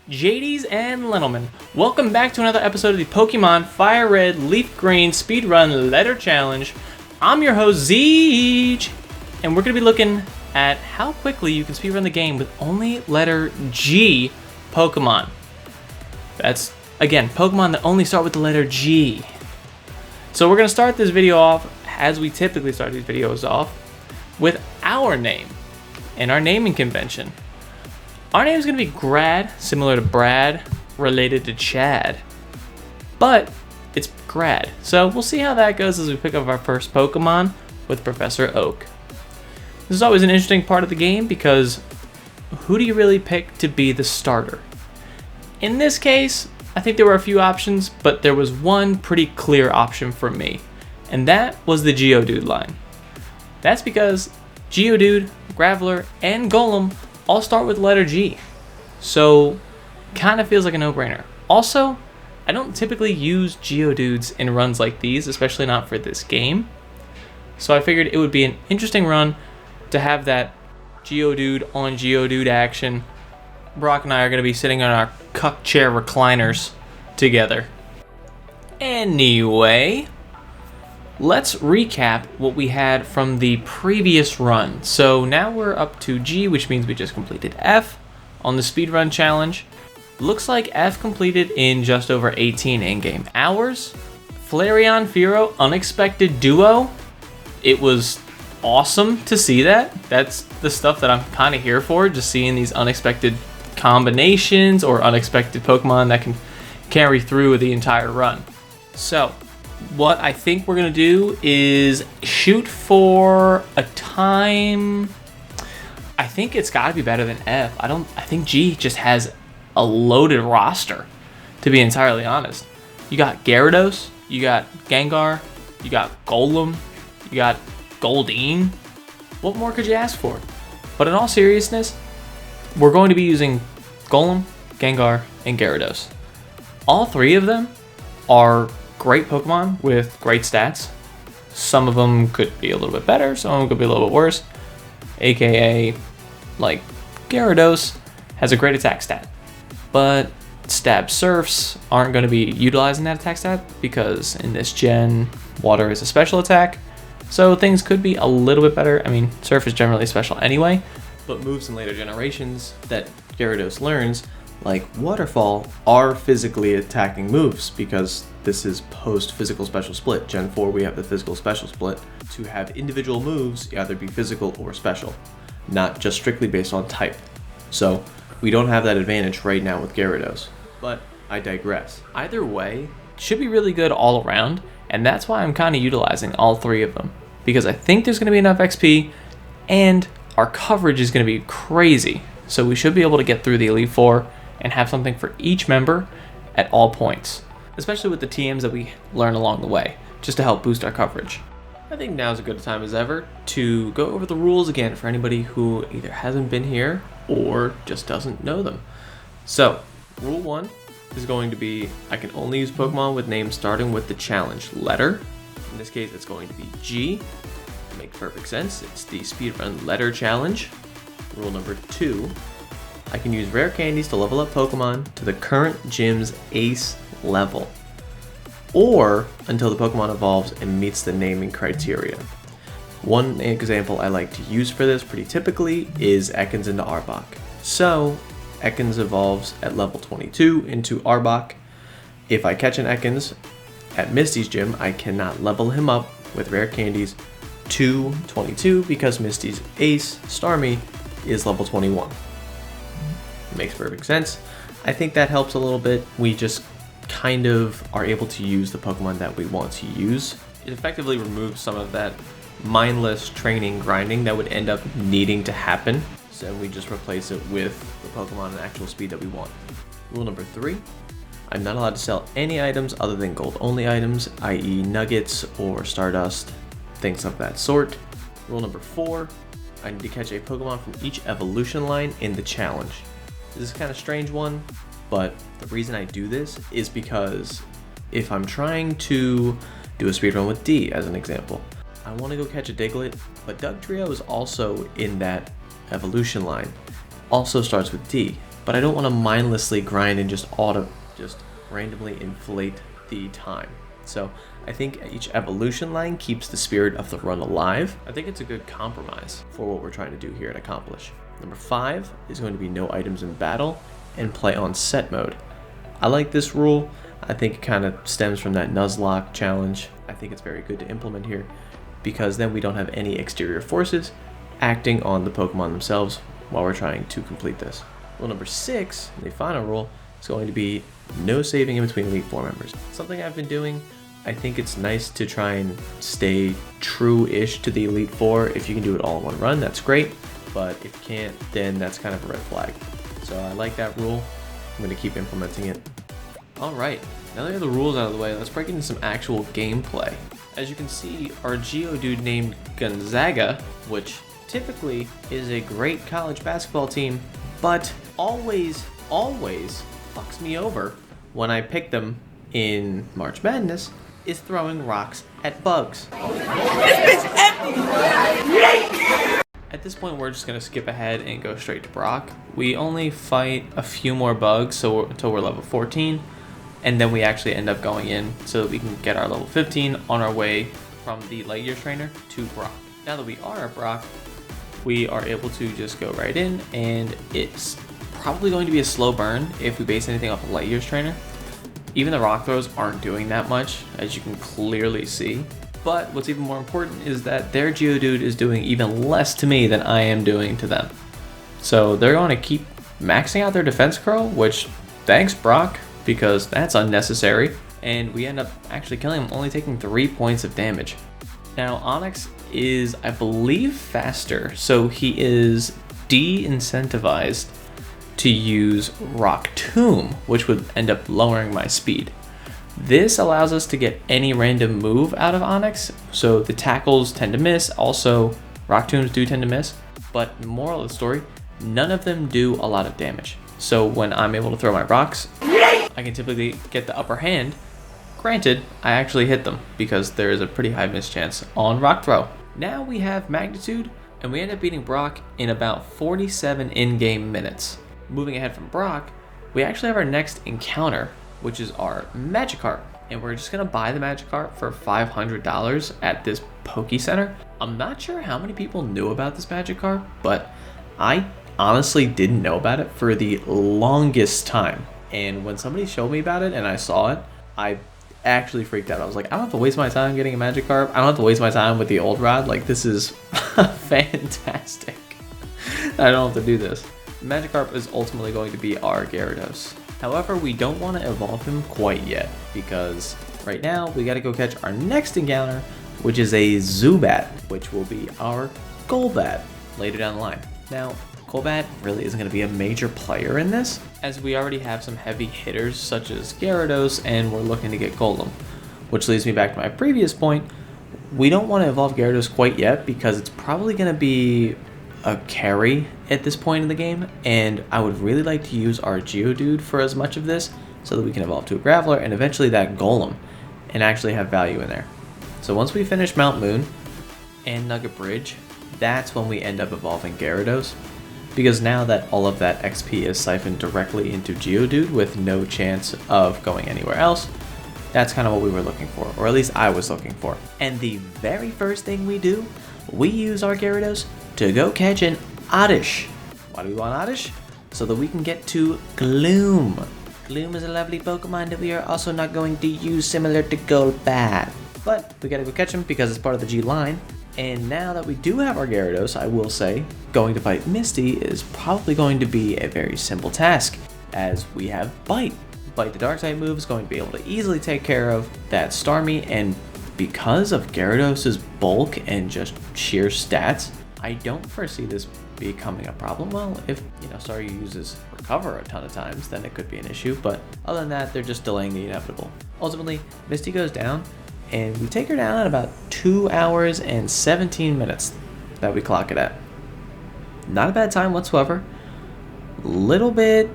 JDs and gentlemen, welcome back to another episode of the Pokemon Fire Red Leaf Green Speedrun Letter Challenge. I'm your host, Zeech, and we're going to be looking at how quickly you can speedrun the game with only letter G Pokemon. That's, again, Pokemon that only start with the letter G. So we're going to start this video off, as we typically start these videos off, with our name and our naming convention. Our name is going to be Grad, similar to Brad, related to Chad. But it's Grad. So we'll see how that goes as we pick up our first Pokemon with Professor Oak. This is always an interesting part of the game because who do you really pick to be the starter? In this case, I think there were a few options, but there was one pretty clear option for me, and that was the Geodude line. That's because Geodude, Graveler, and Golem all start with the letter G, so kind of feels like a no-brainer. Also, I don't typically use Geodudes in runs like these, especially not for this game, so I figured it would be an interesting run to have that Geodude on Geodude action. Brock and I are going to be sitting on our cuck chair recliners together. Anyway, let's recap what we had from the previous run. So now we're up to G, which means we just completed F on the speedrun challenge. Looks like F completed in just over 18 in-game hours. Flareon Fearow Unexpected Duo. It was awesome to see that. That's the stuff that I'm kind of here for, just seeing these unexpected combinations or unexpected Pokemon that can carry through the entire run. So what I think we're going to do is shoot for a time. I think it's got to be better than F. I think G just has a loaded roster, to be entirely honest. You got Gyarados, you got Gengar, you got Golem, you got Goldeen. What more could you ask for? But in all seriousness, we're going to be using Golem, Gengar, and Gyarados. All three of them are great Pokemon with great stats. Some of them could be a little bit better, some of them could be a little bit worse. AKA, like, Gyarados has a great attack stat, but Stab Surfs aren't going to be utilizing that attack stat because in this gen, Water is a special attack, so things could be a little bit better. I mean, Surf is generally special anyway, but moves in later generations that Gyarados learns, like Waterfall, are physically attacking moves because this is post-physical special split. Gen 4, we have the physical special split to have individual moves either be physical or special, not just strictly based on type. So we don't have that advantage right now with Gyarados, but I digress. Either way, should be really good all around, and that's why I'm kind of utilizing all three of them, because I think there's going to be enough XP, and our coverage is going to be crazy. So we should be able to get through the Elite Four and have something for each member at all points, especially with the TMs that we learn along the way, just to help boost our coverage. I think now's a good time as ever to go over the rules again for anybody who either hasn't been here or just doesn't know them. So, rule 1 is going to be, I can only use Pokemon with names starting with the challenge letter. In this case, it's going to be G. Makes perfect sense. It's the speedrun letter challenge. Rule number 2, I can use rare candies to level up Pokemon to the current gym's ace level, or until the Pokemon evolves and meets the naming criteria. One example I like to use for this pretty typically is Ekans into Arbok. So Ekans evolves at level 22 into Arbok. If I catch an Ekans at Misty's gym, I cannot level him up with rare candies to 22 because Misty's ace, Starmie, is level 21. Makes perfect sense. I think that helps a little bit. We just kind of are able to use the Pokemon that we want to use. It effectively removes some of that mindless training grinding that would end up needing to happen. So we just replace it with the Pokemon and actual speed that we want. Rule number 3, I'm not allowed to sell any items other than gold only items, i.e. nuggets or stardust, things of that sort. Rule number 4, I need to catch a Pokemon from each evolution line in the challenge. This is kind of a strange one, but the reason I do this is because if I'm trying to do a speedrun with D as an example, I want to go catch a Diglett, but Dugtrio is also in that evolution line. Also starts with D. but I don't want to mindlessly grind and just randomly inflate the time. So I think each evolution line keeps the spirit of the run alive. I think it's a good compromise for what we're trying to do here and accomplish. Number 5 is going to be no items in battle and play on set mode. I like this rule. I think it kind of stems from that Nuzlocke challenge. I think it's very good to implement here because then we don't have any exterior forces acting on the Pokemon themselves while we're trying to complete this. Rule number 6, the final rule, is going to be no saving in between Elite Four members. Something I've been doing. I think it's nice to try and stay true-ish to the Elite Four. If you can do it all in one run, that's great. But if you can't, then that's kind of a red flag. So I like that rule. I'm going to keep implementing it. Alright, now that we have the rules out of the way, let's break into some actual gameplay. As you can see, our Geodude named Gonzaga, which typically is a great college basketball team, but always fucks me over when I pick them in March Madness, is throwing rocks at bugs. This bitch empty! At this point, we're just going to skip ahead and go straight to Brock. We only fight a few more bugs until we're level 14, and then we actually end up going in so that we can get our level 15 on our way from the Light Years trainer to Brock. Now that we are at Brock, we are able to just go right in, and it's probably going to be a slow burn if we base anything off of Light Years trainer. Even the rock throws aren't doing that much, as you can clearly see. But what's even more important is that their Geodude is doing even less to me than I am doing to them. So they're going to keep maxing out their defense curl, which thanks Brock, because that's unnecessary. And we end up actually killing him, only taking 3 points of damage. Now Onix is, I believe, faster, so he is de-incentivized to use Rock Tomb, which would end up lowering my speed. This allows us to get any random move out of Onix, so the tackles tend to miss, also Rock Tombs do tend to miss, but moral of the story, none of them do a lot of damage. So when I'm able to throw my rocks, I can typically get the upper hand. Granted, I actually hit them because there is a pretty high miss chance on Rock Throw. Now we have Magnitude, and we end up beating Brock in about 47 in-game minutes. Moving ahead from Brock, we actually have our next encounter, which is our Magikarp. And we're just gonna buy the Magikarp for $500 at this Poke Center. I'm not sure how many people knew about this Magikarp, but I honestly didn't know about it for the longest time. And when somebody showed me about it and I saw it, I actually freaked out. I was like, I don't have to waste my time getting a Magikarp. I don't have to waste my time with the old rod. Like, this is fantastic. I don't have to do this. Magikarp is ultimately going to be our Gyarados. However, we don't want to evolve him quite yet, because right now we got to go catch our next encounter, which is a Zubat, which will be our Golbat later down the line. Now, Golbat really isn't going to be a major player in this, as we already have some heavy hitters such as Gyarados, and we're looking to get Golem. Which leads me back to my previous point. We don't want to evolve Gyarados quite yet, because it's probably going to be a carry at this point in the game, and I would really like to use our Geodude for as much of this so that we can evolve to a Graveler and eventually that Golem and actually have value in there. So once we finish Mount Moon and Nugget Bridge, that's when we end up evolving Gyarados, because now that all of that XP is siphoned directly into Geodude with no chance of going anywhere else, that's kind of what we were looking for, or at least I was looking for. And the very first thing we do, we use our Gyarados to go catch an Oddish. Why do we want Oddish? So that we can get to Gloom. Gloom is a lovely Pokemon that we are also not going to use, similar to Golbat. But we gotta go catch him because it's part of the G line. And now that we do have our Gyarados, I will say, going to fight Misty is probably going to be a very simple task, as we have Bite. Bite, the Dark-type move, is going to be able to easily take care of that Starmie, and because of Gyarados' bulk and just sheer stats, I don't foresee this becoming a problem. Well, if, Staryu uses Recover a ton of times, then it could be an issue, but other than that, they're just delaying the inevitable. Ultimately, Misty goes down, and we take her down at about 2 hours and 17 minutes that we clock it at. Not a bad time whatsoever. Little bit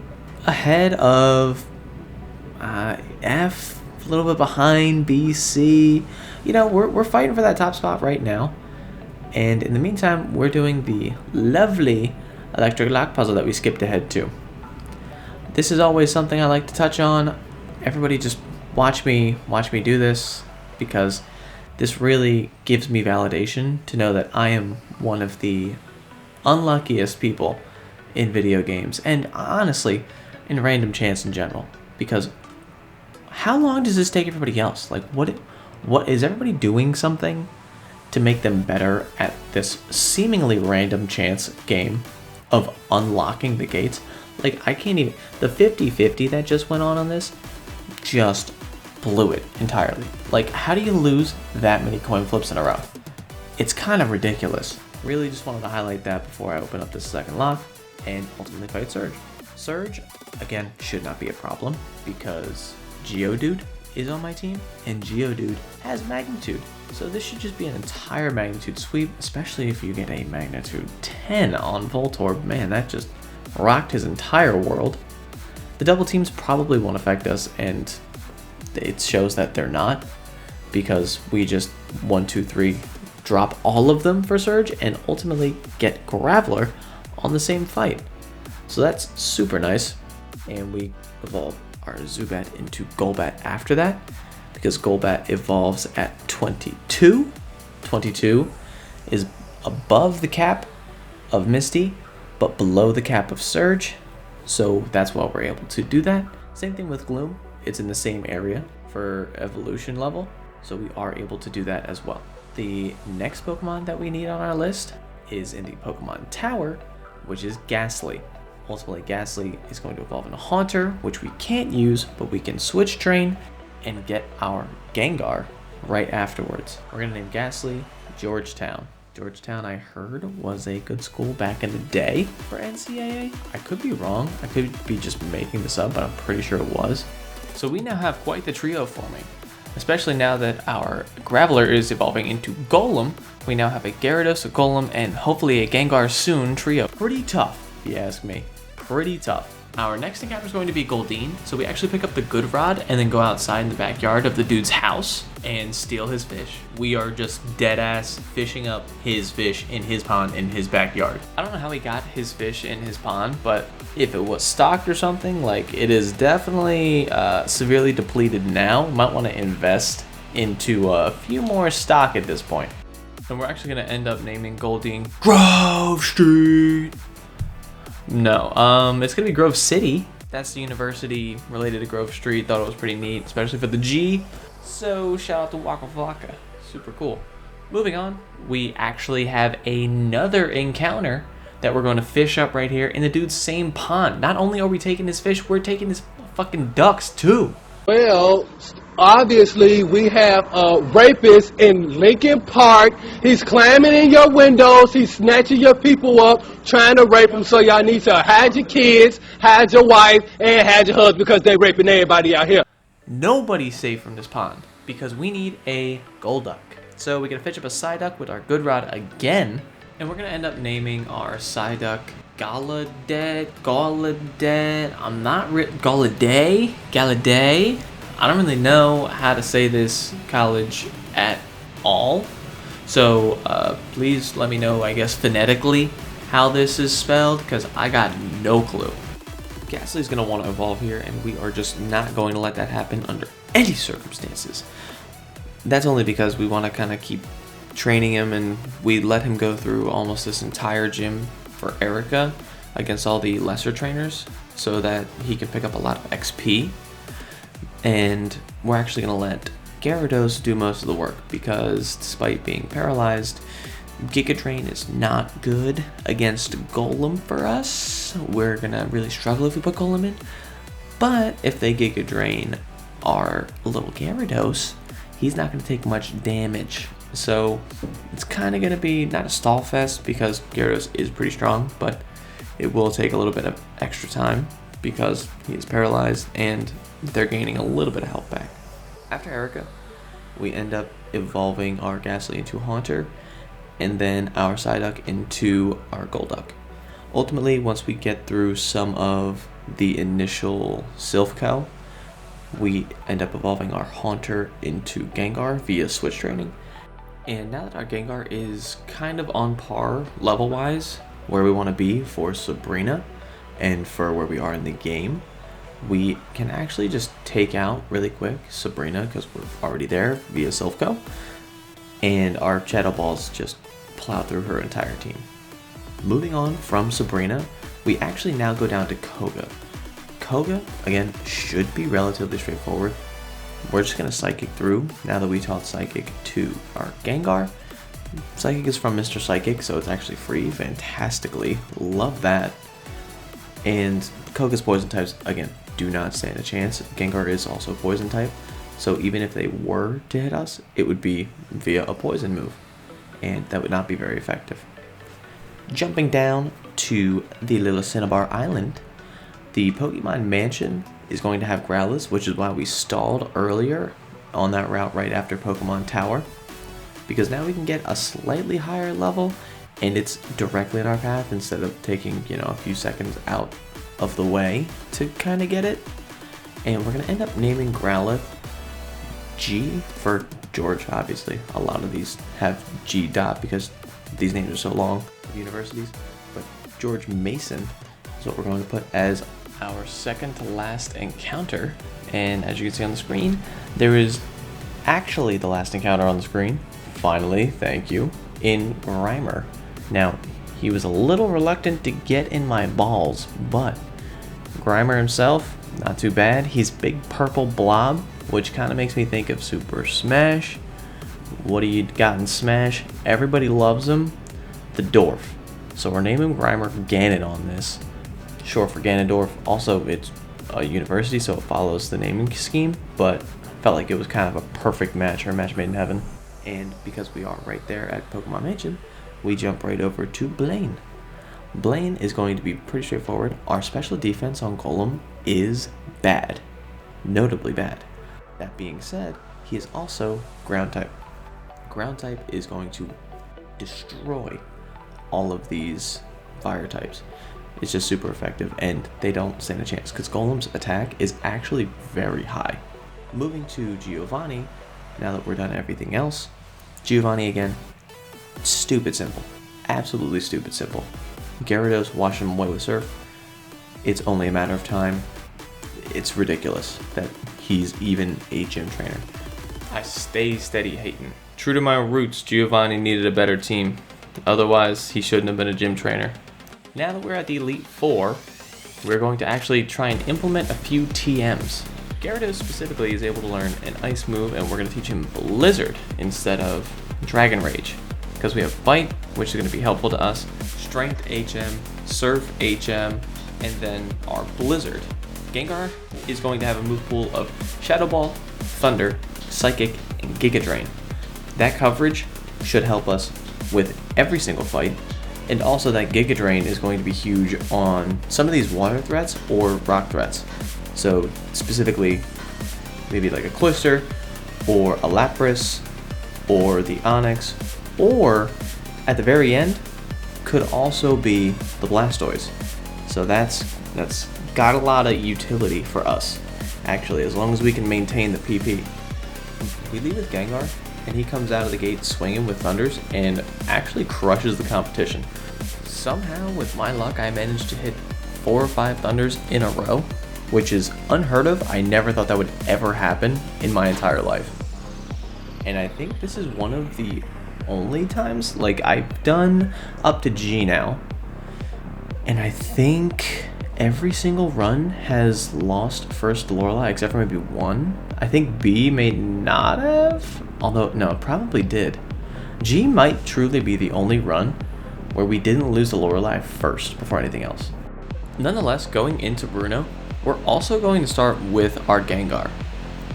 ahead of F, a little bit behind B, C. We're fighting for that top spot right now. And in the meantime, we're doing the lovely electric lock puzzle that we skipped ahead to. this is always something I like to touch on. Everybody just watch me do this, because this really gives me validation to know that I am one of the unluckiest people in video games, and honestly, in random chance in general. Because how long does this take everybody else? Like, what is everybody doing something to make them better at this seemingly random chance game of unlocking the gates? Like, I can't even, the 50-50 that just went on this just blew it entirely. Like, how do you lose that many coin flips in a row? It's kind of ridiculous. Really just wanted to highlight that before I open up this second lock and ultimately fight Surge. Surge, again, should not be a problem because Geodude is on my team and Geodude has Magnitude. So this should just be an entire Magnitude sweep, especially if you get a Magnitude 10 on Voltorb. Man, that just rocked his entire world. The double teams probably won't affect us, and it shows that they're not, because we just 1, 2, 3 drop all of them for Surge and ultimately get Graveler on the same fight. So that's super nice. And we evolve our Zubat into Golbat after that, because Golbat evolves at 22. 22 is above the cap of Misty, but below the cap of Surge. So that's why we're able to do that. Same thing with Gloom. It's in the same area for evolution level, so we are able to do that as well. The next Pokemon that we need on our list is in the Pokemon Tower, which is Ghastly. Ultimately, Ghastly is going to evolve into Haunter, which we can't use, but we can switch train and get our Gengar right afterwards. We're going to name Ghastly Georgetown. Georgetown, I heard, was a good school back in the day for NCAA. I could be wrong. I could be just making this up, but I'm pretty sure it was. So we now have quite the trio forming, especially now that our Graveler is evolving into Golem. We now have a Gyarados, a Golem, and hopefully a Gengar soon trio. Pretty tough, if you ask me. Pretty tough. Our next encounter is going to be Goldeen, so we actually pick up the Good Rod and then go outside in the backyard of the dude's house and steal his fish. We are just dead-ass fishing up his fish in his pond in his backyard. I don't know how he got his fish in his pond, but if it was stocked or something, like, it is definitely severely depleted now. Might want to invest into a few more stock at this point. And we're actually going to end up naming Goldeen Grove Street. No, it's gonna be Grove City. That's the university related to Grove Street. Thought it was pretty neat, especially for the G. So shout out to Waka Flocka. Super cool. Moving on, we actually have another encounter that we're going to fish up right here in the dude's same pond. Not only are we taking his fish, we're taking his fucking ducks too. Well, obviously we have a rapist in Lincoln Park. He's climbing in your windows. He's snatching your people up, trying to rape them. So y'all need to hide your kids, hide your wife, and hide your husband, because they raping everybody out here. Nobody's safe from this pond because we need a Golduck. So we're gonna fetch up a Psyduck with our Good Rod again, and we're gonna end up naming our Psyduck Gallaudet. Gallaudet. I don't really know how to say this college at all. So please let me know, I guess, phonetically how this is spelled, because I got no clue. Ghastly's going to want to evolve here, and we are just not going to let that happen under any circumstances. That's only because we want to kind of keep training him, and we let him go through almost this entire gym for Erica against all the lesser trainers so that he can pick up a lot of XP. And we're actually going to let Gyarados do most of the work, because despite being paralyzed, Giga Drain is not good against Golem for us. We're going to really struggle if we put Golem in. But if they Giga Drain our little Gyarados, he's not going to take much damage. So it's kind of going to be not a stall fest, because Gyarados is pretty strong, but it will take a little bit of extra time because he is paralyzed and they're gaining a little bit of health back. After Erica, we end up evolving our Ghastly into Haunter, and then our Psyduck into our Golduck. Ultimately, once we get through some of the initial Silph, we end up evolving our Haunter into Gengar via switch training. And now that our Gengar is kind of on par level-wise where we want to be for Sabrina and for where we are in the game, we can actually just take out really quick Sabrina because we're already there via Silph, and our Shadow Balls just plow through her entire team. Moving on from Sabrina, we actually now go down to Koga. Koga, again, should be relatively straightforward. We're just going to Psychic through now that we taught Psychic to our Gengar. Psychic is from Mr. Psychic, so it's actually free. Fantastically. Love that. And Koga's poison types, again, do not stand a chance. Gengar is also poison type, so even if they were to hit us, it would be via a poison move, and that would not be very effective. Jumping down to the little Cinnabar Island, the Pokemon Mansion is going to have Growlithe, which is why we stalled earlier on that route right after Pokemon Tower, because now we can get a slightly higher level and it's directly in our path instead of taking, you know, a few seconds out of the way to kind of get it. And we're going to end up naming Growlithe G for George, obviously. A lot of these have G dot because these names are so long of universities, but George Mason is what we're going to put as our second to last encounter. And as you can see on the screen, there is actually the last encounter on the screen. Finally, thank you, in Grimer. Now, he was a little reluctant to get in my balls, but Grimer himself, not too bad. He's big purple blob, which kind of makes me think of Super Smash. What do you got in Smash? Everybody loves him, the Dwarf. So we're naming Grimer Ganon on this. Short for Ganondorf. Also, it's a university, so it follows the naming scheme, but felt like it was kind of a perfect match, or a match made in heaven. And because we are right there at Pokemon Mansion, we jump right over to Blaine. Blaine is going to be pretty straightforward. Our special defense on Golem is bad. Notably bad. That being said, he is also ground type. Ground type is going to destroy all of these fire types. It's just super effective and they don't stand a chance because Golem's attack is actually very high. Moving to Giovanni, now that we're done everything else, Giovanni again, stupid simple. Absolutely stupid simple. Gyarados, wash him away with Surf. It's only a matter of time. It's ridiculous that he's even a gym trainer. I stay steady hating. True to my roots, Giovanni needed a better team. Otherwise, he shouldn't have been a gym trainer. Now that we're at the Elite Four, we're going to actually try and implement a few TMs. Gyarados specifically is able to learn an ice move, and we're going to teach him Blizzard instead of Dragon Rage. Because we have Bite, which is going to be helpful to us, Strength HM, Surf HM, and then our Blizzard. Gengar is going to have a move pool of Shadow Ball, Thunder, Psychic, and Giga Drain. That coverage should help us with every single fight, and also that Giga Drain is going to be huge on some of these water threats or rock threats. So specifically, maybe like a Cloyster, or a Lapras, or the Onix, or at the very end, could also be the Blastoise. So that's got a lot of utility for us, actually, as long as we can maintain the PP. We leave with Gengar, and he comes out of the gate swinging with Thunders and actually crushes the competition. Somehow, with my luck, I managed to hit 4 or 5 Thunders in a row, which is unheard of. I never thought that would ever happen in my entire life. And I think this is one of the only times, like, I've done up to G now, and I think every single run has lost first Lorelei except for maybe one. I think B may not have, although no, it probably did. G might truly be the only run where we didn't lose the Lorelei first before anything else. Nonetheless, going into Bruno, we're also going to start with our Gengar.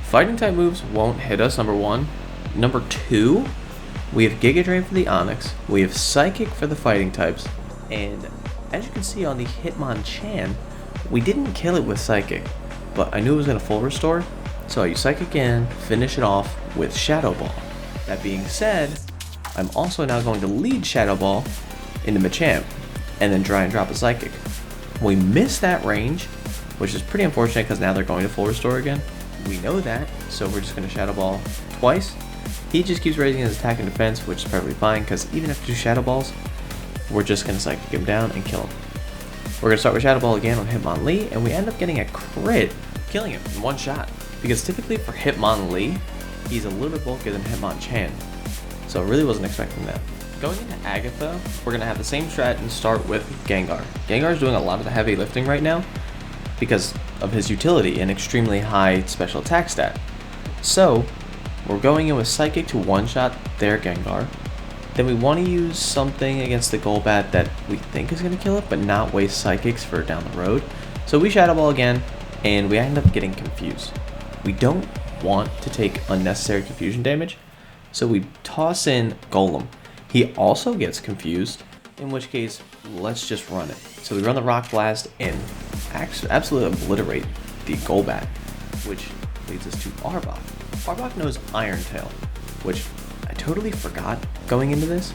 Fighting type moves won't hit us, number one. Number two, we have Giga Drain for the Onix, we have Psychic for the fighting types, and as you can see on the Hitmonchan, we didn't kill it with Psychic, but I knew it was going to full restore, so I used Psychic in, finish it off with Shadow Ball. That being said, I'm also now going to lead Shadow Ball into Machamp, and then try and drop a Psychic. We missed that range, which is pretty unfortunate because now they're going to full restore again. We know that, so we're just going to Shadow Ball twice. He just keeps raising his attack and defense, which is perfectly fine because even after 2 Shadow Balls, we're just going to Psychic him down and kill him. We're going to start with Shadow Ball again on Hitmonlee, and we end up getting a crit, killing him in one shot. Because typically for Hitmonlee, he's a little bit bulkier than Hitmonchan. So I really wasn't expecting that. Going into Agatha, we're going to have the same strat and start with Gengar. Gengar is doing a lot of the heavy lifting right now because of his utility and extremely high special attack stat. So we're going in with Psychic to one-shot their Gengar. Then we want to use something against the Golbat that we think is going to kill it, but not waste Psychics for down the road. So we Shadow Ball again, and we end up getting confused. We don't want to take unnecessary confusion damage, so we toss in Golem. He also gets confused, in which case, let's just run it. So we run the Rock Blast and absolutely obliterate the Golbat, which leads us to Arbok. Arbok knows Iron Tail, which I totally forgot going into this.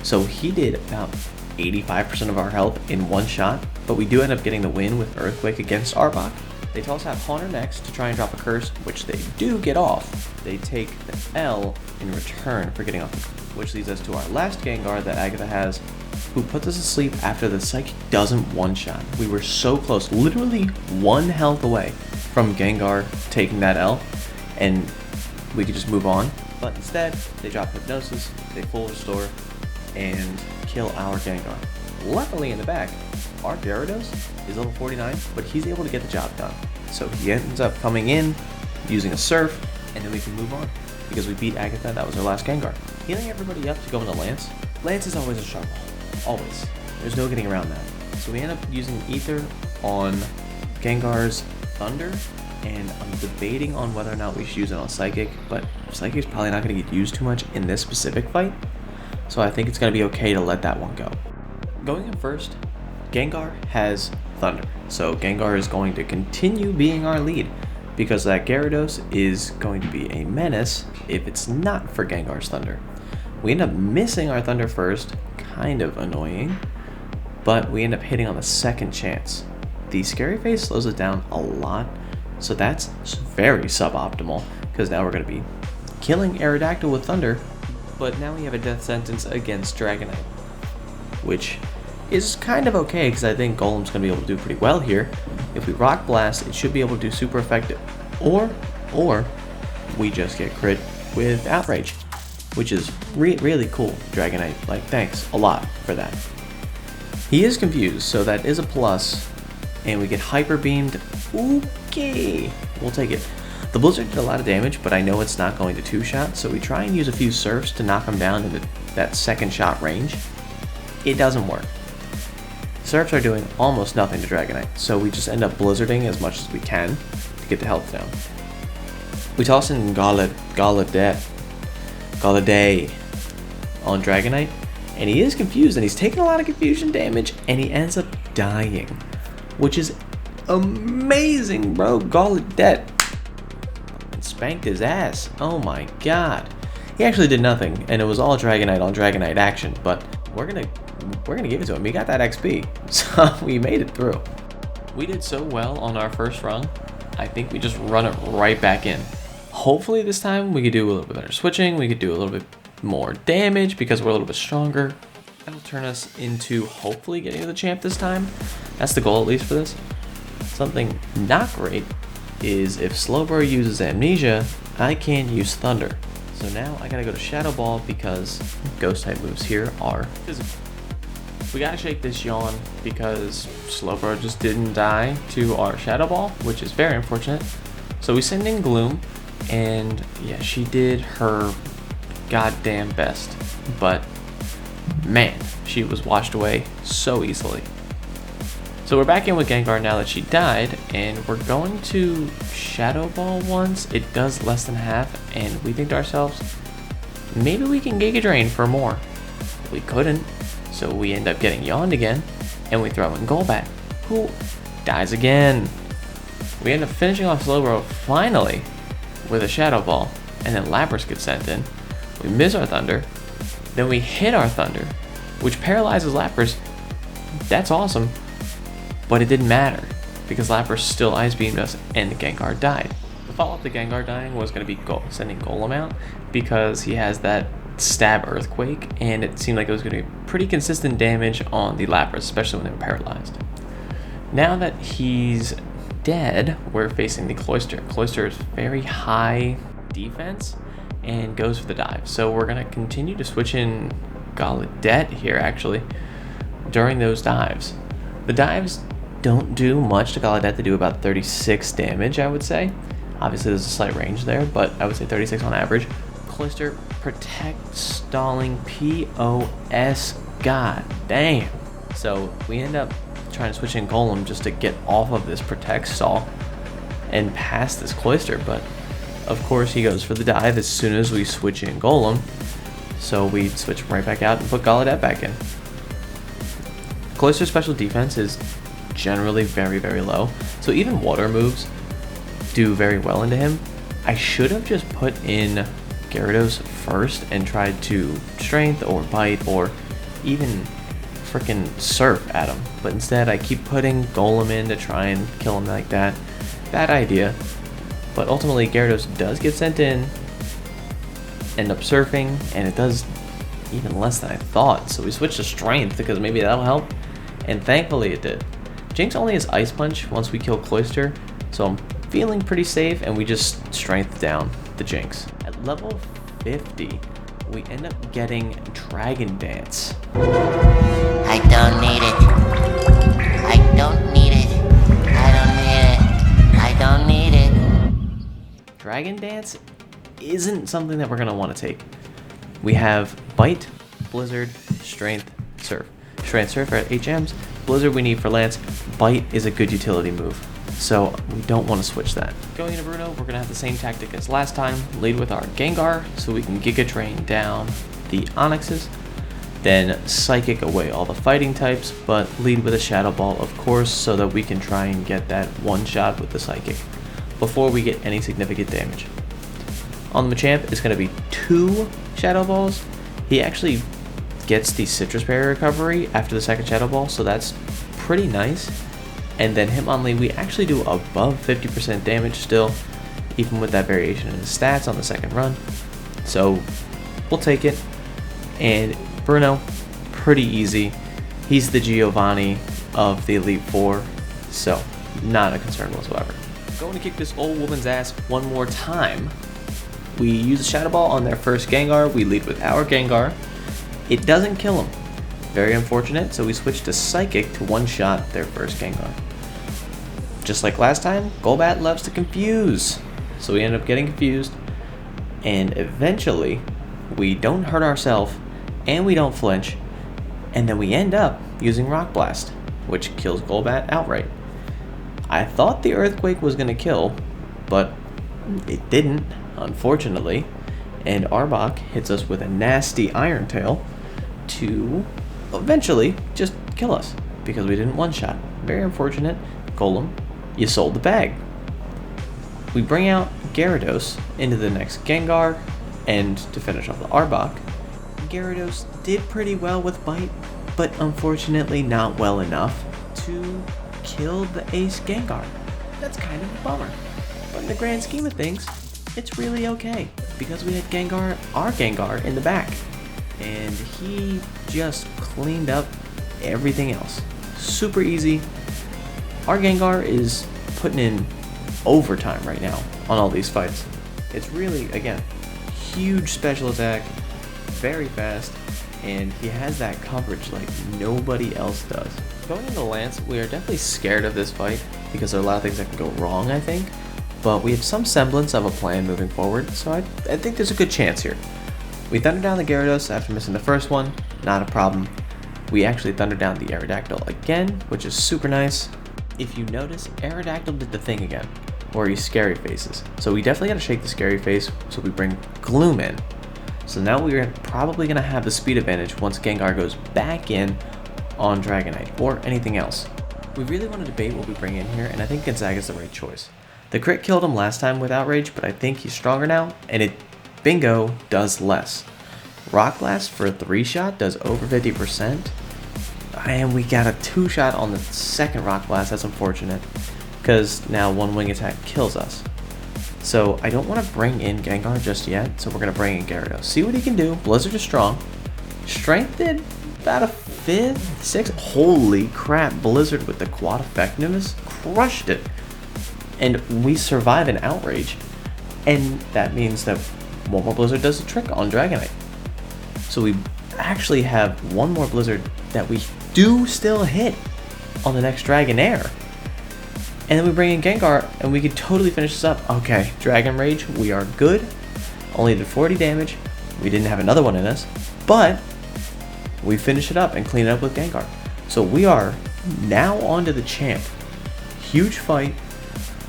So he did about 85% of our health in one shot, but we do end up getting the win with Earthquake against Arbok. They tell us to have Haunter next to try and drop a curse, which they do get off. They take the L in return for getting off the curse, which leads us to our last Gengar that Agatha has, who puts us to sleep after the Psychic doesn't one-shot. We were so close, literally 1 health away from Gengar taking that L, and we could just move on. But instead, they drop Hypnosis, they full restore, and kill our Gengar. Luckily in the back, our Gyarados is level 49, but he's able to get the job done. So he ends up coming in, using a Surf, and then we can move on. Because we beat Agatha, that was our last Gengar. Healing everybody up to go into Lance. Lance is always a struggle. Always. There's no getting around that. So we end up using Ether on Gengar's Thunder, and I'm debating on whether or not we should use it on Psychic, but Psychic's probably not going to get used too much in this specific fight. So I think it's going to be okay to let that one go. Going in first, Gengar has Thunder. So Gengar is going to continue being our lead, because that Gyarados is going to be a menace if it's not for Gengar's Thunder. We end up missing our Thunder first, kind of annoying, but we end up hitting on the second chance. The Scary Face slows it down a lot, so that's very suboptimal, because now we're going to be killing Aerodactyl with Thunder, but now we have a death sentence against Dragonite, which is kind of okay, because I think Golem's going to be able to do pretty well here. If we Rock Blast, it should be able to do super effective, or we just get crit with Outrage, which is really cool. Dragonite, like, thanks a lot for that. He is confused, so that is a plus, and we get Hyper Beamed. Okay, we'll take it. The Blizzard did a lot of damage, but I know it's not going to two-shot, so we try and use a few Surfs to knock him down into that second shot range. It doesn't work. Surfs are doing almost nothing to Dragonite, so we just end up blizzarding as much as we can to get the health down. We toss in Gallaudet on Dragonite, and he is confused, and he's taking a lot of confusion damage, and he ends up dying, which is amazing, bro. Gallaudet spanked his ass. Oh my god. He actually did nothing, and it was all Dragonite on Dragonite action, but we're gonna give it to him. He got that XP, so we made it through. We did so well on our first run, I think we just run it right back in. Hopefully this time we could do a little bit better switching, we could do a little bit more damage because we're a little bit stronger. That'll turn us into hopefully getting to the champ this time. That's the goal, at least for this. Something not great is if Slowbro uses Amnesia, I can't use Thunder. So now I gotta go to Shadow Ball because Ghost type moves here are physical. We gotta shake this yawn because Slowbro just didn't die to our Shadow Ball, which is very unfortunate. So we send in Gloom, and yeah, she did her goddamn best, but man, she was washed away so easily. So we're back in with Gengar now that she died, and we're going to Shadow Ball once. It does less than half, and we think to ourselves, maybe we can Giga Drain for more. We couldn't, so we end up getting yawned again, and we throw in Golbat, who dies again. We end up finishing off Slowbro finally with a Shadow Ball, and then Lapras gets sent in. We miss our Thunder, then we hit our Thunder, which paralyzes Lapras. That's awesome. But it didn't matter, because Lapras still Ice Beamed us, and Gengar died. The follow-up to Gengar dying was going to be sending Golem out, because he has that stab Earthquake, and it seemed like it was going to be pretty consistent damage on the Lapras, especially when they were paralyzed. Now that he's dead, we're facing the Cloyster. Cloyster is very high defense and goes for the dive. So we're going to continue to switch in Gallaudet here, actually, during those dives. The dives don't do much to Gallaudet. They do about 36 damage, I would say. Obviously, there's a slight range there, but I would say 36 on average. Cloyster, protect, stalling, POS, god damn. So we end up trying to switch in Golem just to get off of this protect stall and past this Cloyster, but of course he goes for the dive as soon as we switch in Golem. So we switch him right back out and put Gallaudet back in. Cloyster's special defense is generally very, very low, so even water moves do very well into him. I should have just put in Gyarados first and tried to strength or bite or even freaking surf at him, but instead I keep putting Golem in to try and kill him like that. Bad idea, but ultimately Gyarados does get sent in, end up surfing, and it does even less than I thought, so we switched to strength because maybe that'll help, and thankfully it did. Jinx only has Ice Punch once we kill Cloyster, so I'm feeling pretty safe, and we just strength down the Jinx. At level 50, we end up getting Dragon Dance. I don't need it. I don't need it. I don't need it. I don't need it. Dragon Dance isn't something that we're going to want to take. We have Bite, Blizzard, Strength, Surf. Strength, Surf are at HMs. Blizzard we need for Lance. Bite is a good utility move, so we don't want to switch that. Going into Bruno, we're going to have the same tactic as last time. Lead with our Gengar so we can Giga Drain down the Onyxes. Then Psychic away all the fighting types, but lead with a Shadow Ball, of course, so that we can try and get that one shot with the Psychic before we get any significant damage. On the Machamp, it's going to be 2 Shadow Balls. He actually gets the Citrus Berry recovery after the second Shadow Ball, so that's pretty nice. And then Hitmonlee, we actually do above 50% damage still, even with that variation in his stats on the second run. So we'll take it. And Bruno, pretty easy. He's the Giovanni of the Elite Four, so not a concern whatsoever. Going to kick this old woman's ass one more time. We use a Shadow Ball on their first Gengar. We lead with our Gengar. It doesn't kill him. Very unfortunate, so we switch to Psychic to one-shot their first Gengar. Just like last time, Golbat loves to confuse. So we end up getting confused, and eventually we don't hurt ourselves, and we don't flinch, and then we end up using Rock Blast, which kills Golbat outright. I thought the Earthquake was going to kill, but it didn't, unfortunately, and Arbok hits us with a nasty Iron Tail to eventually just kill us because we didn't one-shot. Very unfortunate. Golem, you sold the bag. We bring out Gyarados into the next Gengar, and to finish off the Arbok, Gyarados did pretty well with Bite, but unfortunately not well enough to kill the ace Gengar. That's kind of a bummer, but in the grand scheme of things, it's really okay, because we had Gengar, our Gengar, in the back, and he just cleaned up everything else. Super easy. Our Gengar is putting in overtime right now on all these fights. It's really, again, huge special attack, very fast, and he has that coverage like nobody else does. Going into Lance, we are definitely scared of this fight because there are a lot of things that can go wrong, I think, but we have some semblance of a plan moving forward, so I think there's a good chance here. We thunder down the Gyarados after missing the first one, not a problem. We actually thunder down the Aerodactyl again, which is super nice. If you notice, Aerodactyl did the thing again, where he scary faces. So we definitely gotta shake the scary face, so we bring Gloom in. So now we're probably gonna have the speed advantage once Gengar goes back in on Dragonite, or anything else. We really want to debate what we bring in here, and I think Gonzaga's the right choice. The crit killed him last time with Outrage, but I think he's stronger now, and it, bingo, does less. Rock Blast for a 3-shot does over 50%, and we got a 2-shot on the second Rock Blast. That's unfortunate, because now one wing attack kills us. So I don't want to bring in Gengar just yet, so we're going to bring in Gyarados. See what he can do. Blizzard is strong. Strength did about a 5th, 6th. Holy crap, Blizzard with the quad effectiveness crushed it. And we survive an outrage. And that means that one more Blizzard does the trick on Dragonite. So we actually have one more Blizzard that we do still hit on the next Dragonair. And then we bring in Gengar and we can totally finish this up. Okay, Dragon Rage, we are good. Only did 40 damage. We didn't have another one in us, but we finish it up and clean it up with Gengar. So we are now on to the champ. Huge fight.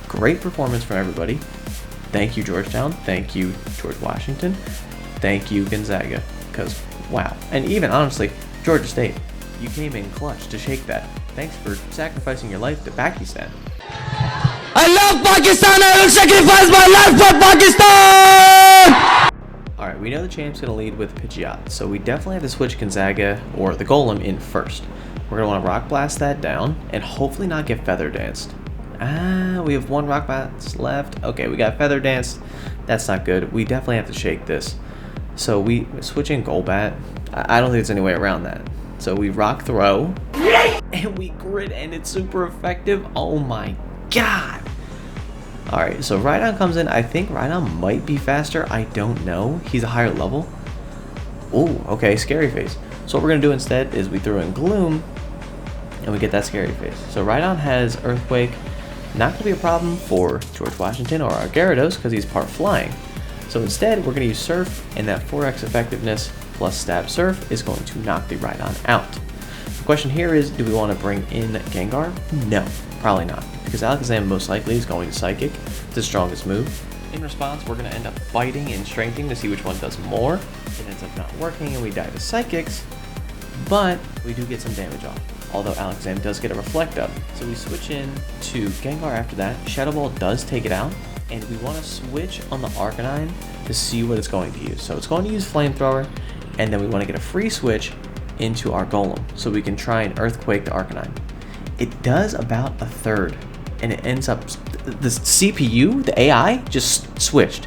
Great performance from everybody. Thank you, Georgetown. Thank you, George Washington. Thank you, Gonzaga. Because, wow. And even, honestly, Georgia State, you came in clutch to shake that. Thanks for sacrificing your life to Pakistan. I love Pakistan. I will sacrifice my life for Pakistan. Alright, we know the champ's going to lead with Pidgeot, so we definitely have to switch Gonzaga or the Golem in first. We're going to want to Rock Blast that down and hopefully not get Feather Danced. We have one Rock Blast left. Okay, we got Feather Danced. That's not good. We definitely have to shake this. So we switch in Golbat. I don't think there's any way around that. So we Rock Throw and we Grit and it's super effective. Oh my god. Alright, so Rhydon comes in. I think Rhydon might be faster. I don't know. He's a higher level. Oh, okay, Scary Face. So what we're going to do instead is we throw in Gloom and we get that Scary Face. So Rhydon has Earthquake. Not going to be a problem for George Washington or our Gyarados because he's part flying. So instead, we're going to use Surf, and that 4x effectiveness plus Stab Surf is going to knock the Rhydon out. The question here is, do we want to bring in Gengar? No, probably not, because Alakazam most likely is going to Psychic, the strongest move. In response, we're going to end up fighting and strengthening to see which one does more. It ends up not working, and we die to Psychics, but we do get some damage off, although Alakazam does get a Reflect Up. So we switch in to Gengar after that. Shadow Ball does take it out, and we want to switch on the Arcanine to see what it's going to use. So it's going to use Flamethrower, and then we want to get a free switch into our Golem, so we can try and Earthquake the Arcanine. It does about a third, and it ends up, the CPU, the AI, just switched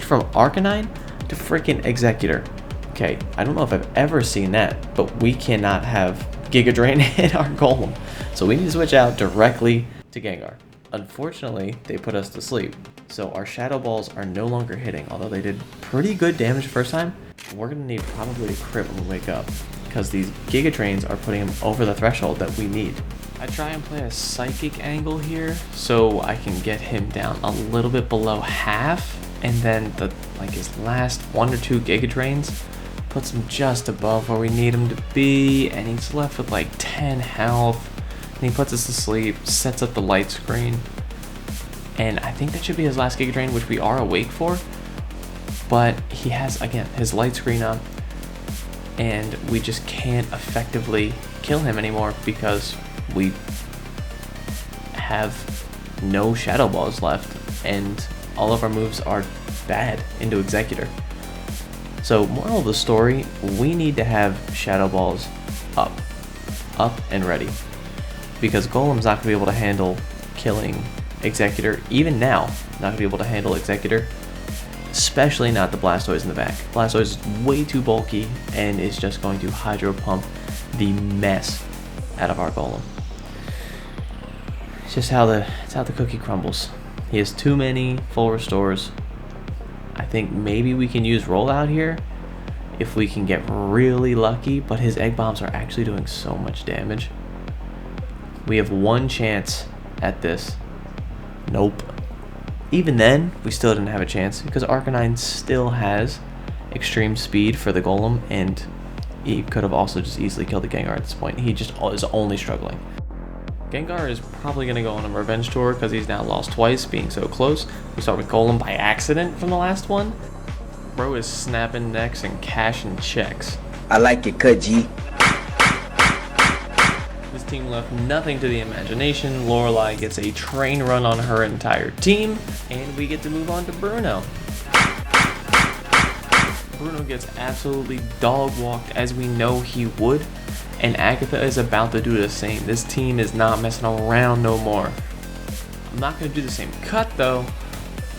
from Arcanine to freaking Executor. Okay, I don't know if I've ever seen that, but we cannot have Giga Drain hit our Golem, so we need to switch out directly to Gengar. Unfortunately, they put us to sleep, so our Shadow Balls are no longer hitting, although they did pretty good damage the first time. We're going to need probably a crit when we wake up, because these Giga Drains are putting him over the threshold that we need. I try and play a Psychic angle here, so I can get him down a little bit below half, and then his last 1 or 2 Giga Drains puts him just above where we need him to be, and he's left with like 10 health. And he puts us to sleep, sets up the light screen, and I think that should be his last Giga Drain, which we are awake for, but he has, again, his light screen up, and we just can't effectively kill him anymore because we have no Shadow Balls left, and all of our moves are bad into Executor. So, moral of the story, we need to have Shadow Balls up and ready. Because Golem's not going to be able to handle killing Executor. Even now, not going to be able to handle Executor. Especially not the Blastoise in the back. Blastoise is way too bulky and is just going to Hydro Pump the mess out of our Golem. It's just how the cookie crumbles. He has too many full restores. I think maybe we can use Rollout here if we can get really lucky, but his Egg Bombs are actually doing so much damage. We have one chance at this. Nope. Even then, we still didn't have a chance because Arcanine still has extreme speed for the Golem, and he could have also just easily killed the Gengar at this point. He just is only struggling. Gengar is probably going to go on a revenge tour because he's now lost twice, being so close. We start with Golem by accident from the last one. Bro is snapping necks and cashing checks. I like it, cut G. This team left nothing to the imagination. Lorelei gets a train run on her entire team, and we get to move on to Bruno. Bruno gets absolutely dog walked as we know he would, and Agatha is about to do the same. This team is not messing around no more. I'm not going to do the same cut though,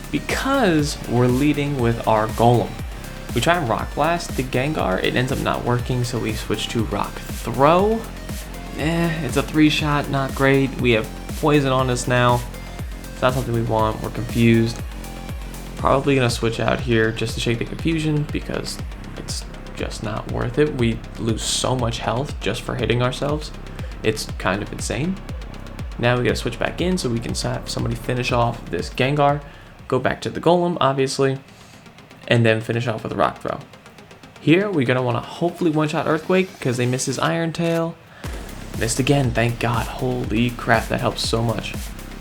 because we're leading with our Golem. We try and Rock Blast the Gengar. It ends up not working, so we switch to Rock Throw. It's a 3-shot, not great. We have poison on us now. It's not something we want. We're confused. Probably gonna switch out here just to shake the confusion because it's just not worth it. We lose so much health just for hitting ourselves. It's kind of insane. Now we gotta switch back in so we can have somebody finish off this Gengar, go back to the Golem, obviously, and then finish off with a Rock Throw. Here, we're gonna wanna hopefully one-shot Earthquake because they missed his Iron Tail. Missed again, thank God. Holy crap, that helps so much.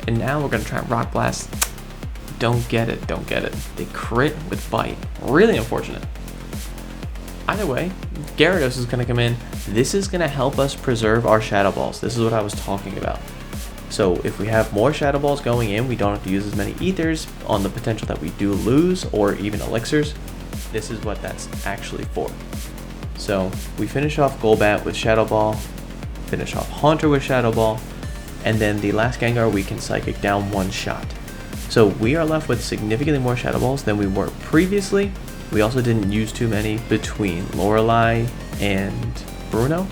And now we're gonna try and Rock Blast. Don't get it, don't get it. They crit with Bite. Really unfortunate. Either way, Gyarados is gonna come in. This is gonna help us preserve our Shadow Balls. This is what I was talking about. So if we have more Shadow Balls going in, we don't have to use as many Ethers on the potential that we do lose, or even Elixirs. This is what that's actually for. So we finish off Golbat with Shadow Ball, finish off Haunter with Shadow Ball, and then the last Gengar we can Psychic down 1 shot. So we are left with significantly more Shadow Balls than we were previously. We also didn't use too many between Lorelei and Bruno.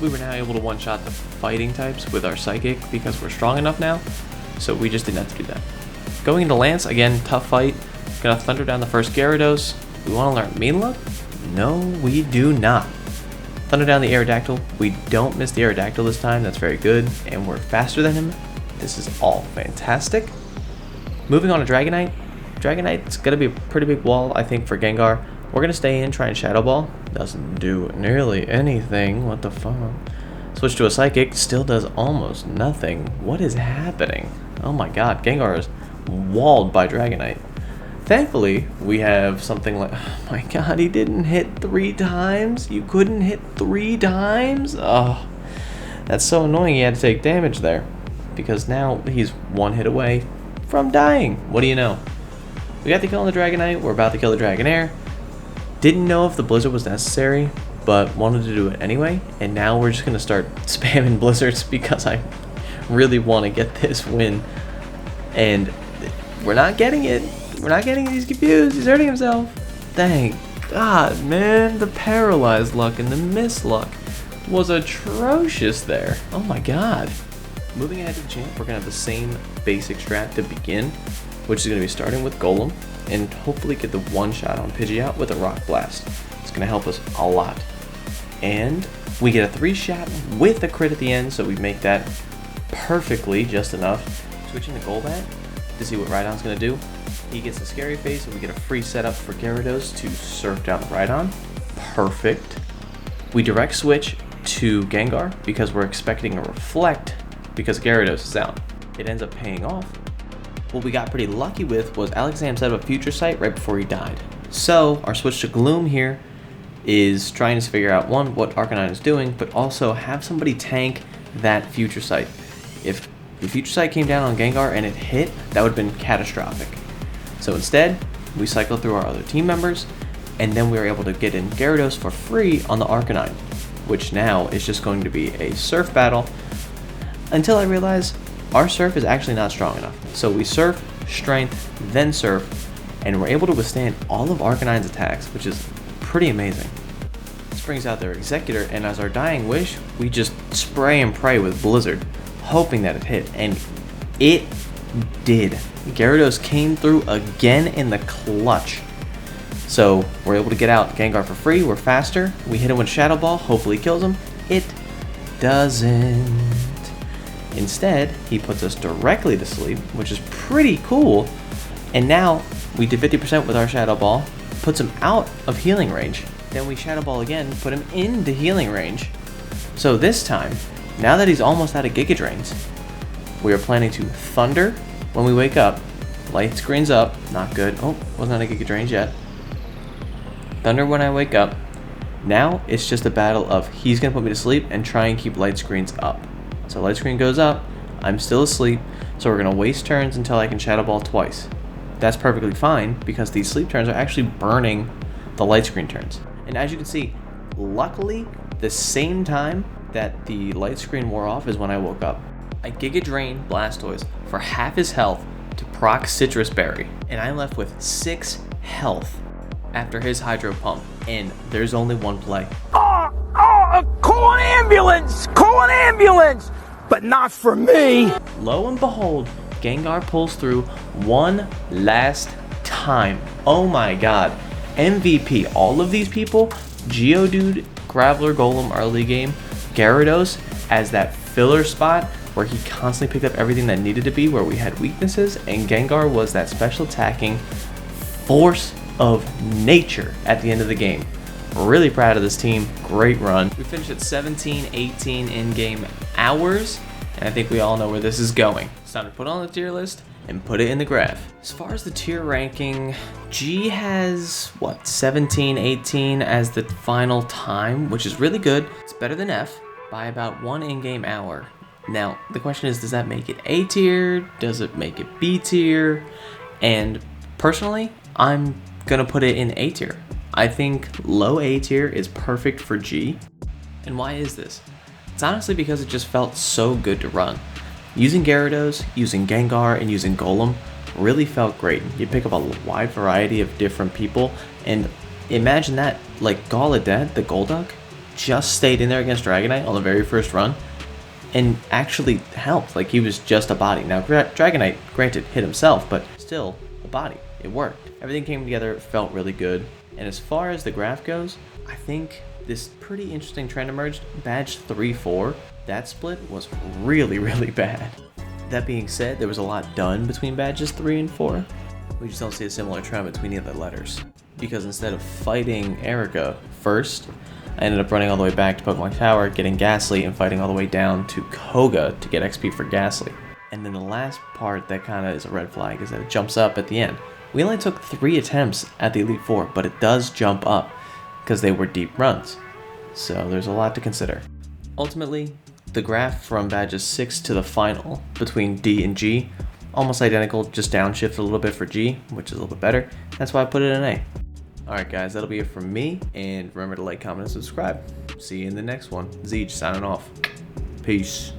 We were now able to one-shot the fighting types with our Psychic because we're strong enough now, so we just didn't have to do that. Going into Lance, again, tough fight. Gonna Thunder down the first Gyarados. We want to learn Mean Look? No, we do not. Thunder down the Aerodactyl. We don't miss the Aerodactyl this time, that's very good, and we're faster than him. This is all fantastic. Moving on to Dragonite. Dragonite's gonna be a pretty big wall, I think, for Gengar. We're gonna stay in, try and Shadow Ball. Doesn't do nearly anything. What the fuck? Switch to a Psychic. Still does almost nothing. What is happening? Oh my god, Gengar is walled by Dragonite. Thankfully, we have something like... Oh my god, he didn't hit 3 times? You couldn't hit 3 times? Oh, that's so annoying. He had to take damage there. Because now he's 1 hit away from dying. What do you know? We got the kill on the Dragonite. We're about to kill the Dragonair. Didn't know if the Blizzard was necessary, but wanted to do it anyway. And now we're just going to start spamming Blizzards because I really want to get this win. And we're not getting it. We're not getting it. He's confused. He's hurting himself. Thank God, man. The paralyzed luck and the miss luck was atrocious there. Oh my God. Moving ahead to the champ, we're going to have the same basic strat to begin, which is going to be starting with Golem, and hopefully get the 1-shot on Pidgeot with a Rock Blast. It's going to help us a lot. And we get a 3-shot with a crit at the end, so we make that perfectly, just enough. Switching to Golbat to see what Rhydon's going to do. He gets a Scary Face, and we get a free setup for Gyarados to surf down the Rhydon. Perfect. We direct switch to Gengar because we're expecting a Reflect because Gyarados is out. It ends up paying off. What we got pretty lucky with was Alexam set up a Future Sight right before he died. So our switch to Gloom here is trying to figure out, one, what Arcanine is doing, but also have somebody tank that Future Sight. If the Future Sight came down on Gengar and it hit, that would have been catastrophic. So instead, we cycled through our other team members, and then we were able to get in Gyarados for free on the Arcanine, which now is just going to be a Surf battle, until I realize our Surf is actually not strong enough. So we Surf, Strength, then Surf, and we're able to withstand all of Arcanine's attacks, which is pretty amazing. This brings out their Executor, and as our dying wish, we just spray and pray with Blizzard, hoping that it hit, and it did. Gyarados came through again in the clutch. So we're able to get out Gengar for free, we're faster, we hit him with Shadow Ball, hopefully kills him. It doesn't. Instead, he puts us directly to sleep, which is pretty cool. And now we did 50% with our Shadow Ball, puts him out of healing range. Then we Shadow Ball again, put him into healing range. So this time, now that he's almost out of Giga Drains, we are planning to Thunder when we wake up. Light screen's up, not good. Oh, wasn't out of Giga Drains yet. Thunder when I wake up. Now it's just a battle of he's gonna put me to sleep and try and keep light screens up. So light screen goes up, I'm still asleep, so we're gonna waste turns until I can Shadow Ball twice. That's perfectly fine because these sleep turns are actually burning the light screen turns. And as you can see, luckily, the same time that the light screen wore off is when I woke up. I Giga Drain Blastoise for half his health to proc Citrus Berry, and I'm left with 6 health. after his Hydro Pump, and there's only one play. Call an ambulance! Call an ambulance! But not for me! Lo and behold, Gengar pulls through one last time. Oh my god. MVP. All of these people, Geodude, Graveler, Golem early game, Gyarados as that filler spot where he constantly picked up everything that needed to be where we had weaknesses, and Gengar was that special attacking force of nature at the end of the game. Really proud of this team. Great run. We finished at 17-18 in-game hours, and I think we all know where this is going. It's time to put on the tier list and put it in the graph. As far as the tier ranking, G has, what, 17-18 as the final time, which is really good. It's better than F by about 1 in-game hour. Now, the question is, does that make it A tier? Does it make it B tier? And personally, I'm gonna put it in A tier. I think low A tier is perfect for G. And why is this? It's honestly because it just felt so good to run. Using Gyarados, using Gengar, and using Golem really felt great. You pick up a wide variety of different people, and imagine that, like Gallaudet, the Golduck, just stayed in there against Dragonite on the very first run, and actually helped. Like, he was just a body. Now, Dragonite, granted, hit himself, but still a body. It worked. Everything came together, it felt really good. And as far as the graph goes, I think this pretty interesting trend emerged. Badge 3-4, that split was really, really bad. That being said, there was a lot done between badges 3 and 4. We just don't see a similar trend between the other letters. Because instead of fighting Erica first, I ended up running all the way back to Pokemon Tower, getting Ghastly, and fighting all the way down to Koga to get XP for Ghastly. And then the last part that kind of is a red flag is that it jumps up at the end. We only took 3 attempts at the Elite Four, but it does jump up because they were deep runs. So there's a lot to consider. Ultimately, the graph from badges 6 to the final between D and G, almost identical, just downshift a little bit for G, which is a little bit better. That's why I put it in A. Alright guys, that'll be it from me, and remember to like, comment, and subscribe. See you in the next one. Zeej signing off. Peace.